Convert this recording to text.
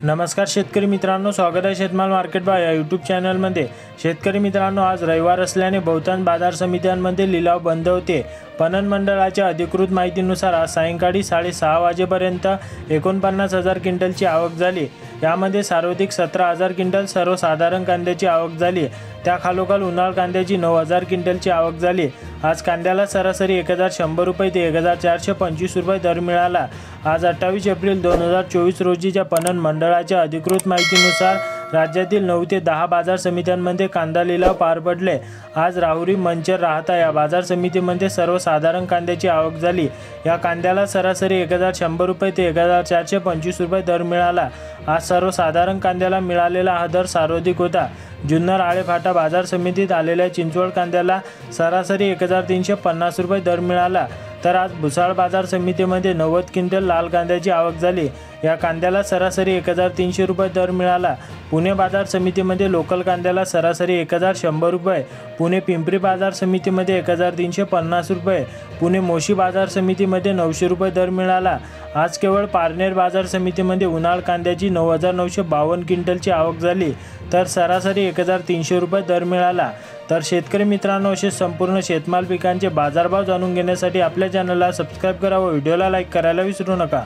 नमस्कार शेतकरी मित्रांनो, स्वागत आहे शेतमाल मार्केट भाव या यूट्यूब चॅनलमध्ये। शेतकरी मित्रांनो, आज रविवार असल्याने बहुतांश बाजार समित्यांमध्ये लिलाव बंद होते। पणन मंडळाच्या अधिकृत माहितीनुसार आज सायंकाळी 6:30 वाजेपर्यंत 49,000 क्विंटलची आवक झाली। यामध्ये सर्वाधिक 17,000 क्विंटल सर्वसाधारण कांद्याची आवक झाली। त्याखालोखाल उन्हाळ कांद्याची 9,000 क्विंटलची आवक झाली। आज कांद्याला सरासरी 1,100 रुपये ते 1,425 रुपये दर मिळाला। आज 28 एप्रिल 2024 रोजीच्या पणन मंडळाच्या अधिकृत माहितीनुसार राज्यातील 9 ते 10 बाजार समित्यांमध्ये कांदा लिलाव पार पडले। आज राहुरी, मंचर, राहता या बाजार समितीमध्ये सर्वसाधारण कांद्याची आवक झाली। या कांद्याला सरासरी 1,100 रुपये ते 1,425 रुपये दर मिळाला। आज सर्वसाधारण कांद्याला मिळालेला हा दर सर्वाधिक होता। जुन्नर आळेफाटा बाजार समितीत आलेल्या चिंचवड कांद्याला सरासरी 1,350 रुपये दर मिळाला। तर आज भुसाळ बाजार समितीमध्ये 90 क्विंटल लाल कांद्याची आवक झाली। या कांद्याला सरासरी 1,300 रुपये दर मिळाला। पुणे बाजार समितीमध्ये लोकल कांद्याला सरासरी 1,100 रुपये, पुणे पिंपरी बाजार समितीमध्ये 1,350 रुपये, पुणे मोशी बाजार समितीमध्ये 900 रुपये दर मिळाला। आज केवळ पारनेर बाजार समितीमध्ये उन्हाळ कांद्याची 9,952 क्विंटलची आवक झाली, तर सरासरी 1,300 रुपये दर मिळाला। तर शेतकरी मित्रांनो, असे संपूर्ण शेतमाल पिकांचे बाजारभाव जाणून घेण्यासाठी आपल्या चॅनलला सबस्क्राईब करा व व्हिडिओला लाईक करायला विसरू नका।